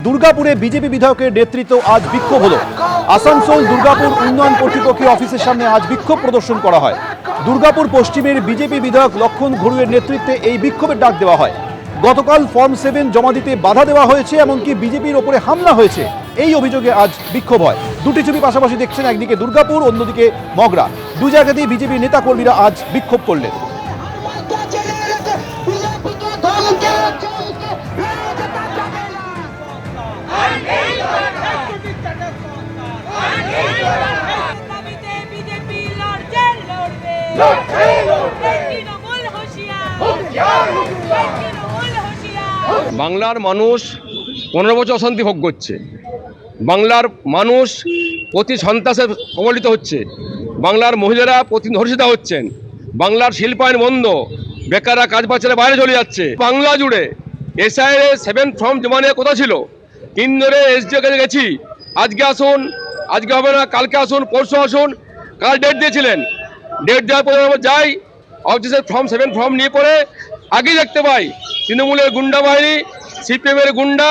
দুর্গাপুরে বিজেপি বিধায়কের নেতৃত্ব আজ বিক্ষোভ হলো। আসানসোল দুর্গাপুর উন্নয়ন কর্তৃপক্ষের অফিসের সামনে আজ বিক্ষোভ প্রদর্শন করা হয়। দুর্গাপুর পশ্চিমের বিজেপি বিধায়ক লক্ষণ ঘড়ুইয়ের নেতৃত্বে এই বিক্ষোভের ডাক দেওয়া হয়। গতকাল ফর্ম 7 জমা দিতে বাধা দেওয়া হয়েছে, এমনকি বিজেপির ওপরে হামলা হয়েছে, এই অভিযোগে আজ বিক্ষোভ হয়। দুটি ছবি পাশাপাশি দেখছেন, একদিকে দুর্গাপুর, অন্যদিকে মগরা। দু জায়গাতেই বিজেপির নেতাকর্মীরা আজ বিক্ষোভ করলেন। বাংলার মানুষ 15 বছর অশান্তি ভোগ করছে। বাংলার মানুষ প্রতি সন্ত্রাসে কবলিত হচ্ছে। বাংলার মহিলারা প্রতি ধর্ষিতা হচ্ছেন। বাংলার শিল্পায়ন বন্ধ, বেকাররা কাজ পাচ্ছে বাইরে চলে যাচ্ছে। বাংলা জুড়ে এসআইয়ের 7 ফর্ম জমা নেওয়ার কথা ছিল। 3 ধরে এসডিও কাছে গেছি, আজকে আসুন, আজকে হবে না, কালকে আসুন, পরশু আসুন। কাল ডেট দিয়েছিলেন, ডেট দেওয়ার পরে আমরা যাই অফিসের ফর্ম 7 ফর্ম নিয়ে পরে আগেই দেখতে পাই তৃণমূলের গুন্ডা বাহিনী, সিপিএমের গুন্ডা,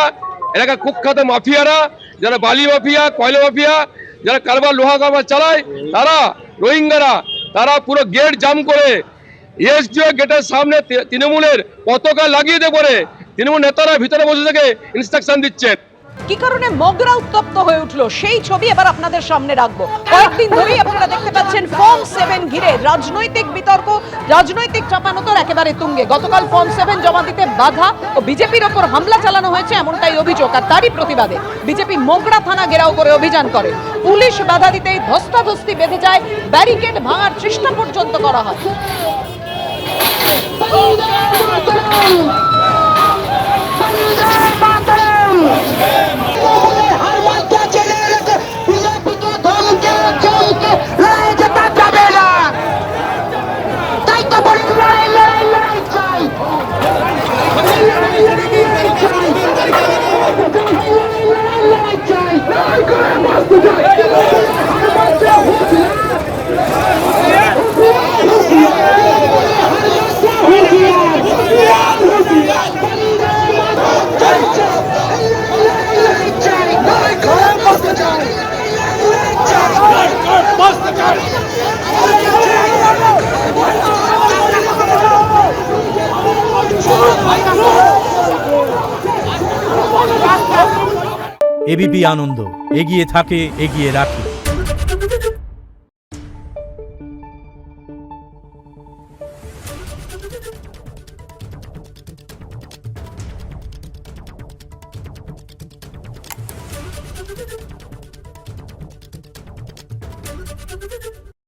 এলাকার কুখ্যাত মাফিয়ারা, যারা বালি মাফিয়া, কয়লা মাফিয়া, যারা কারবার লোহা কারবার চালায়, তারা রোহিঙ্গারা, তারা পুরো গেট জাম করে এসডিও গেটের সামনে তৃণমূলের পতাকা লাগিয়ে দিয়ে পরে তৃণমূল নেতারা ভিতরে বসে থেকে ইনস্ট্রাকশন দিচ্ছেন। কি কারণে মগরা উত্তপ্ত হয়ে উঠলো সেই ছবি এবার আপনাদের সামনে রাখবো। কয়েকদিন ধরেই আপনারা দেখতে পাচ্ছেন ফর্ম 7 ঘিরে রাজনৈতিক বিতর্ক, রাজনৈতিক চাপানোতর একেবারে তুঙ্গে। গতকাল ফর্ম 7 জমা দিতে বাধা ও বিজেপির ওপর হামলা চালানো হয়েছে, এমনটাই অভিযোগ। আর তারই প্রতিবাদে বিজেপি মগরা থানা ঘেরাও করে অভিযান করে। পুলিশ বাধা দিতেই ধস্তাধস্তি বেঁধে যায়, ব্যারিকেড ভাঙার চেষ্টা পর্যন্ত করা হয়। এবিপি আনন্দ, এগিয়ে থাকে, এগিয়ে রাখে।